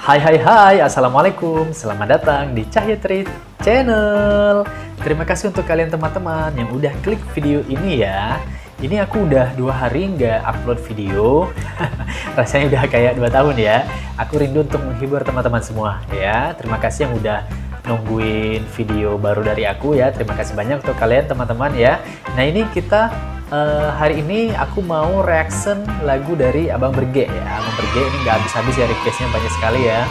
Hai hai hai, Assalamualaikum. Selamat datang di Cahya Treat Channel. Terima kasih untuk kalian teman-teman yang udah klik video ini ya. Ini aku udah 2 hari nggak upload video. Rasanya udah kayak 2 tahun ya. Aku rindu untuk menghibur teman-teman semua ya. Terima kasih yang udah nungguin video baru dari aku ya. Terima kasih banyak untuk kalian teman-teman ya. Nah ini kita hari ini aku mau reaction lagu dari Abang Berge ya. Abang Berge ini nggak habis-habis ya, requestnya banyak sekali ya.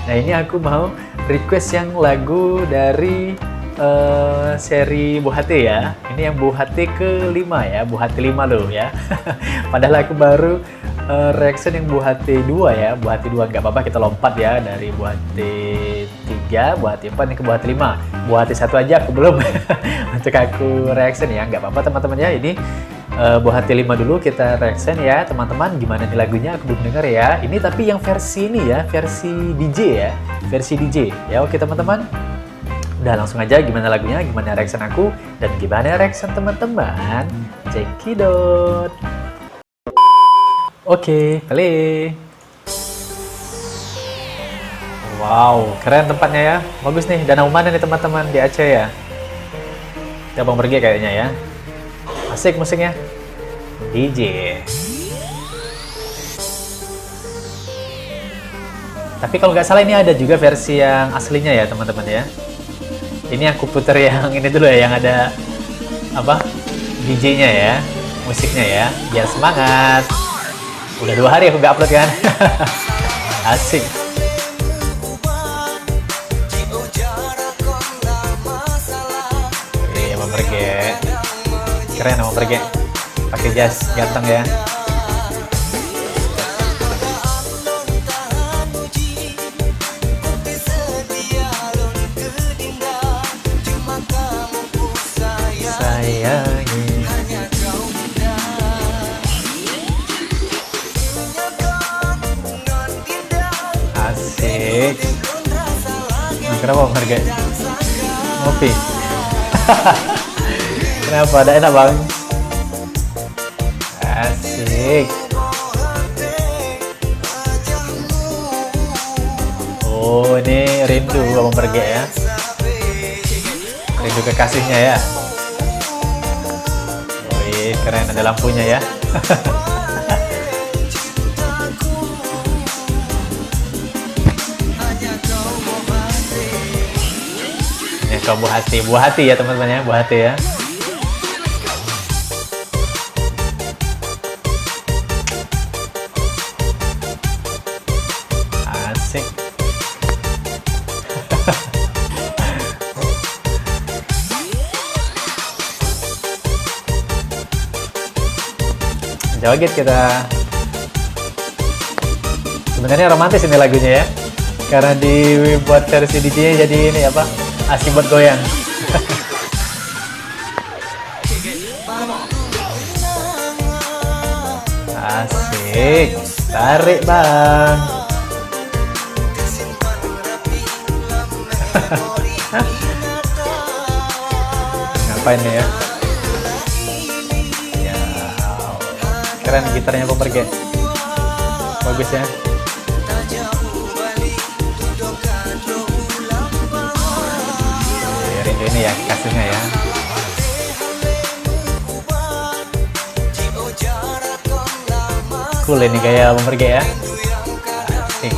Nah ini aku mau request yang lagu dari seri Bu Hati ya. Ini yang Bu Hati ke-5 ya, Bu Hati 5 loh ya. Padahal aku baru reaction yang Bu Hati 2 ya, Bu Hati 2 nggak apa-apa, kita lompat ya dari Bu Hati 3, Bu Hati 4 nih ke Bu Hati 5. Bu Hati 1 aja aku belum untuk aku reaction ya, nggak apa-apa teman-teman ya. Ini Bu Hati 5 dulu kita reaction ya teman-teman. Gimana nih lagunya aku belum dengar ya. Ini tapi yang versi ini ya, versi DJ ya, versi DJ ya. Oke teman-teman, udah langsung aja gimana lagunya, gimana reaction aku, dan gimana reaction teman-teman. Cekidot. Oke, play. Wow, keren tempatnya ya. Bagus nih, danau mana nih teman-teman, di Aceh ya. Kita Abang Berge kayaknya ya. Asik musiknya. DJ. Tapi kalau nggak salah ini ada juga versi yang aslinya ya teman-teman ya. Ini aku puter yang ini dulu ya, yang ada apa, DJ-nya ya, musiknya ya, biar semangat. Udah 2 hari aku nggak upload kan. Asik. Oke, Abang Berge. Keren Abang Berge. Pakai jas ganteng ya. Asik. Kenapa Bang Harga? Ngopi. Kenapa? Ada enak Bang? Asik. Oh ini rindu Bang Berge ya. Rindu kekasihnya ya. Wih keren, ada lampunya ya. Ke Bu Hati ya teman-teman ya, Bu Hati ya. Asik. Joget kita. Sebenarnya romantis ini lagunya ya, karena dibuat versi DJ jadi ini apa, asik buat goyang. Asik, tarik Bang. Ngapain nih ya? Ya, keren gitarnya Bang Berge. Bagus ya. Ini ya kasihnya ya. Cool ini gaya Bang Berge ya. Asik.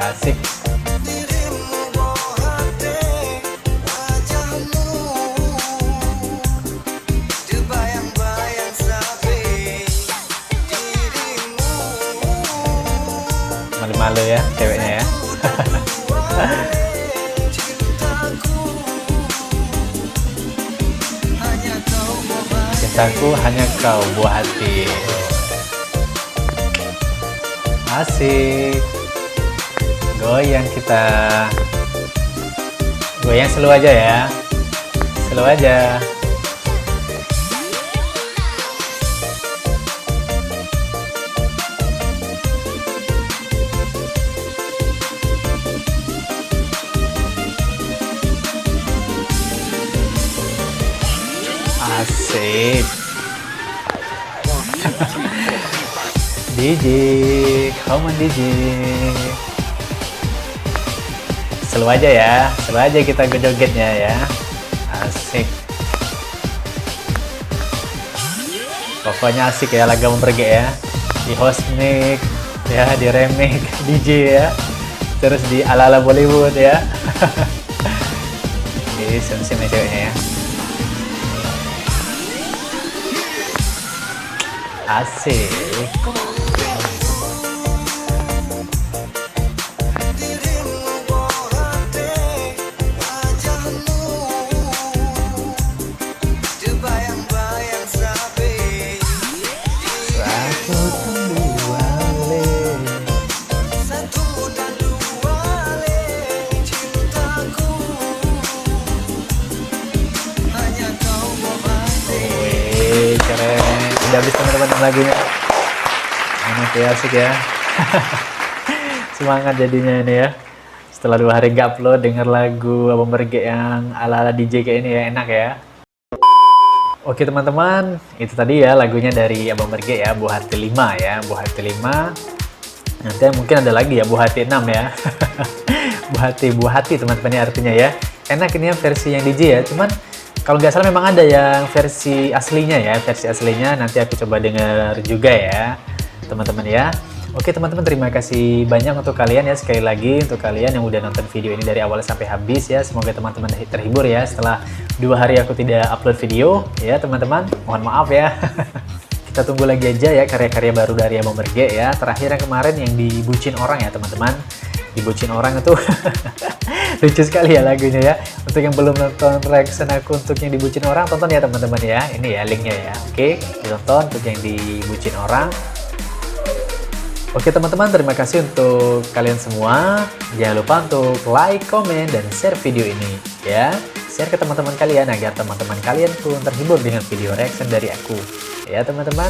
Asik. Malu-malu ya ceweknya ya. Cintaku hanya kau, Bu Hati. Asik. Goyang kita. Goyang slow aja ya. Slow aja. Sip. DJ, come on DJ. Slow aja ya, slow aja kita jogetnya ya. Asik. Pokoknya asik ya lagu Pergi ya. Di host mic ya, di remix DJ ya. Terus di ala-ala Bollywood ya. Ini sim-sim ceweknya ya. Asik. Keren, udah habis teman-teman lagunya. Enak ya, asik ya. Semangat jadinya ini ya. Setelah 2 hari gak upload, denger lagu Abang Berge yang ala-ala DJ kayak ini ya, enak ya. Oke teman-teman, itu tadi ya lagunya dari Abang Berge ya, Buah Hati 5 ya, Buah Hati 5. Nanti mungkin ada lagi ya, Buah Hati 6 ya. Buah hati teman-teman ya artinya ya. Enak ini ya versi yang DJ ya, cuman kalau nggak salah memang ada yang versi aslinya ya, versi aslinya nanti aku coba denger juga ya teman-teman ya. Oke teman-teman, terima kasih banyak untuk kalian ya, sekali lagi untuk kalian yang udah nonton video ini dari awal sampai habis ya. Semoga teman-teman terhibur ya setelah 2 hari aku tidak upload video ya teman-teman, mohon maaf ya. Kita tunggu lagi aja ya karya-karya baru dari Abang Berge ya. Terakhir yang kemarin yang dibucin orang ya teman-teman, dibucin orang itu lucu sekali ya lagunya ya. Untuk yang belum nonton reaction aku untuk yang dibucin orang, tonton ya teman-teman ya, ini ya linknya ya. Oke, ditonton untuk yang dibucin orang. Oke teman-teman, terima kasih untuk kalian semua. Jangan lupa untuk like, komen, dan share video ini ya. Share ke teman-teman kalian agar teman-teman kalian pun terhibur dengan video reaction dari aku ya teman-teman.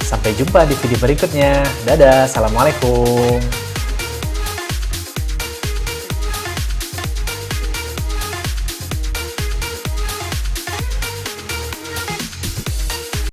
Sampai jumpa di video berikutnya. Dadah, assalamualaikum.